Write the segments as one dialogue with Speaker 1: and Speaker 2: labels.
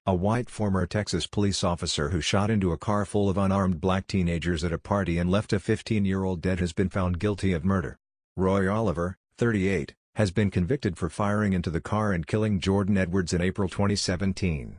Speaker 1: A white former Texas police officer who shot into a car full of unarmed black teenagers at a party and left a 15-year-old dead has been found guilty of murder. Roy Oliver, 38, has been convicted for firing into the car and killing Jordan Edwards in April 2017.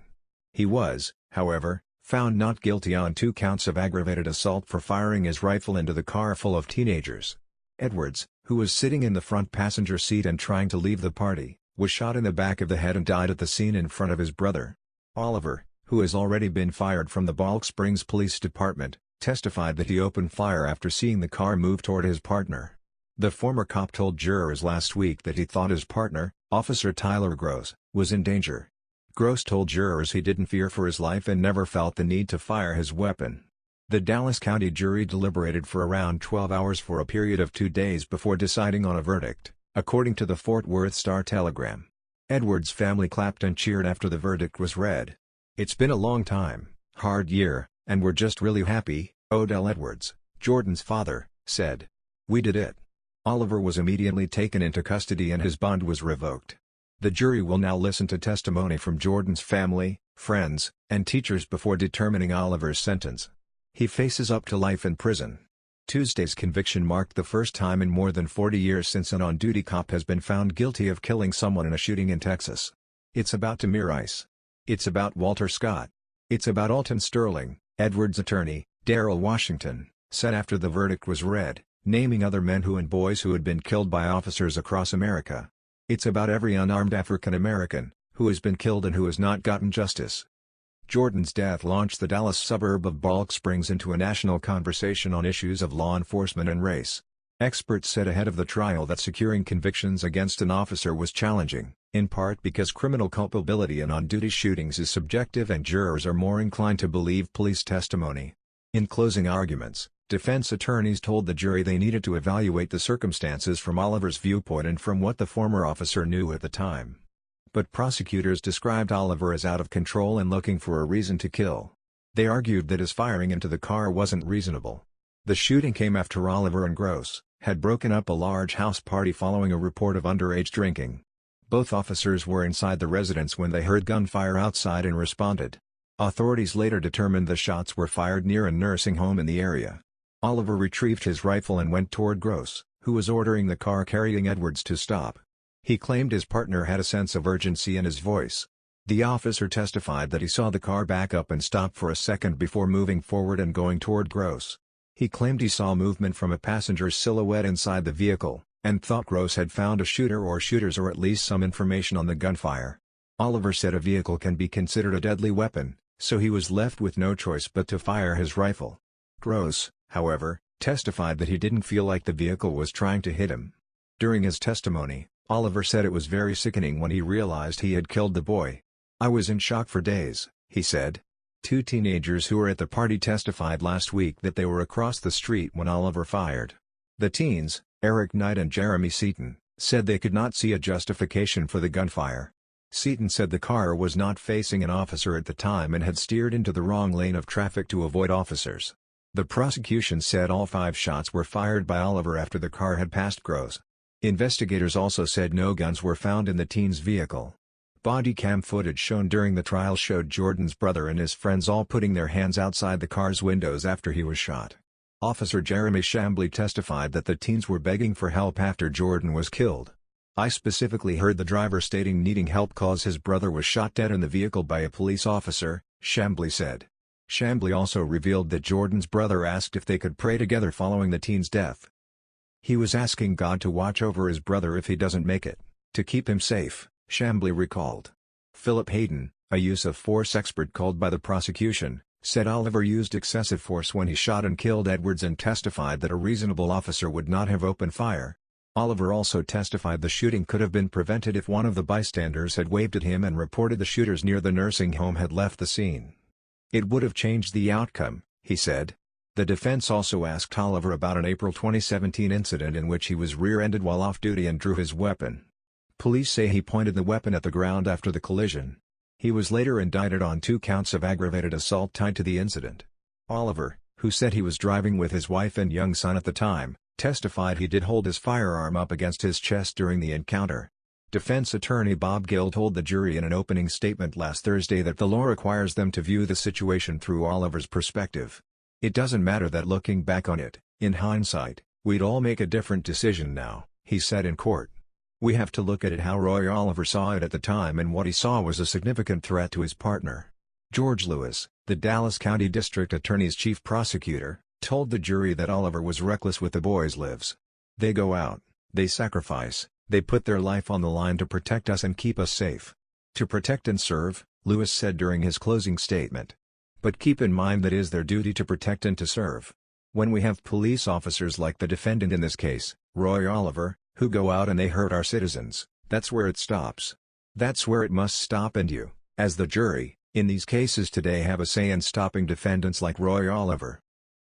Speaker 1: He was, however, found not guilty on 2 counts of aggravated assault for firing his rifle into the car full of teenagers. Edwards, who was sitting in the front passenger seat and trying to leave the party, was shot in the back of the head and died at the scene in front of his brother. Oliver, who has already been fired from the Balch Springs Police Department, testified that he opened fire after seeing the car move toward his partner. The former cop told jurors last week that he thought his partner, Officer Tyler Gross, was in danger. Gross told jurors he didn't fear for his life and never felt the need to fire his weapon. The Dallas County jury deliberated for around 12 hours for a period of 2 days before deciding on a verdict, according to the Fort Worth Star-Telegram. Edwards' family clapped and cheered after the verdict was read. "It's been a long time, hard year, and we're just really happy," Odell Edwards, Jordan's father, said. "We did it." Oliver was immediately taken into custody and his bond was revoked. The jury will now listen to testimony from Jordan's family, friends, and teachers before determining Oliver's sentence. He faces up to life in prison. Tuesday's conviction marked the first time in more than 40 years since an on-duty cop has been found guilty of killing someone in a shooting in Texas. "It's about Tamir Rice. It's about Walter Scott. It's about Alton Sterling," Edwards' attorney, Darrell Washington, said after the verdict was read, naming other men and boys who had been killed by officers across America. "It's about every unarmed African American who has been killed and who has not gotten justice." Jordan's death launched the Dallas suburb of Balch Springs into a national conversation on issues of law enforcement and race. Experts said ahead of the trial that securing convictions against an officer was challenging, in part because criminal culpability in on-duty shootings is subjective and jurors are more inclined to believe police testimony. In closing arguments, defense attorneys told the jury they needed to evaluate the circumstances from Oliver's viewpoint and from what the former officer knew at the time. But prosecutors described Oliver as out of control and looking for a reason to kill. They argued that his firing into the car wasn't reasonable. The shooting came after Oliver and Gross had broken up a large house party following a report of underage drinking. Both officers were inside the residence when they heard gunfire outside and responded. Authorities later determined the shots were fired near a nursing home in the area. Oliver retrieved his rifle and went toward Gross, who was ordering the car carrying Edwards to stop. He claimed his partner had a sense of urgency in his voice. The officer testified that he saw the car back up and stop for a second before moving forward and going toward Gross. He claimed he saw movement from a passenger's silhouette inside the vehicle, and thought Gross had found a shooter or shooters or at least some information on the gunfire. Oliver said a vehicle can be considered a deadly weapon, so he was left with no choice but to fire his rifle. Gross, however, testified that he didn't feel like the vehicle was trying to hit him. During his testimony, Oliver said it was very sickening when he realized he had killed the boy. "I was in shock for days," he said. 2 teenagers who were at the party testified last week that they were across the street when Oliver fired. The teens, Eric Knight and Jeremy Seaton, said they could not see a justification for the gunfire. Seaton said the car was not facing an officer at the time and had steered into the wrong lane of traffic to avoid officers. The prosecution said all 5 shots were fired by Oliver after the car had passed Gross. Investigators also said no guns were found in the teen's vehicle. Body cam footage shown during the trial showed Jordan's brother and his friends all putting their hands outside the car's windows after he was shot. Officer Jeremy Chambly testified that the teens were begging for help after Jordan was killed. "I specifically heard the driver stating needing help cause his brother was shot dead in the vehicle by a police officer," Chambly said. Chambly also revealed that Jordan's brother asked if they could pray together following the teen's death. He was asking God to watch over his brother if he doesn't make it, to keep him safe, Chambly recalled. Philip Hayden, a use-of-force expert called by the prosecution, said Oliver used excessive force when he shot and killed Edwards and testified that a reasonable officer would not have opened fire. Oliver also testified the shooting could have been prevented if one of the bystanders had waved at him and reported the shooters near the nursing home had left the scene. "It would have changed the outcome," he said. The defense also asked Oliver about an April 2017 incident in which he was rear-ended while off-duty and drew his weapon. Police say he pointed the weapon at the ground after the collision. He was later indicted on 2 counts of aggravated assault tied to the incident. Oliver, who said he was driving with his wife and young son at the time, testified he did hold his firearm up against his chest during the encounter. Defense attorney Bob Gill told the jury in an opening statement last Thursday that the law requires them to view the situation through Oliver's perspective. "It doesn't matter that looking back on it, in hindsight, we'd all make a different decision now," he said in court. "We have to look at it how Roy Oliver saw it at the time, and what he saw was a significant threat to his partner." George Lewis, the Dallas County District Attorney's chief prosecutor, told the jury that Oliver was reckless with the boys' lives. "They go out, they sacrifice, they put their life on the line to protect us and keep us safe. To protect and serve," Lewis said during his closing statement. "But keep in mind that it is their duty to protect and to serve. When we have police officers like the defendant in this case, Roy Oliver, who go out and they hurt our citizens, that's where it stops. That's where it must stop, and you, as the jury, in these cases today have a say in stopping defendants like Roy Oliver."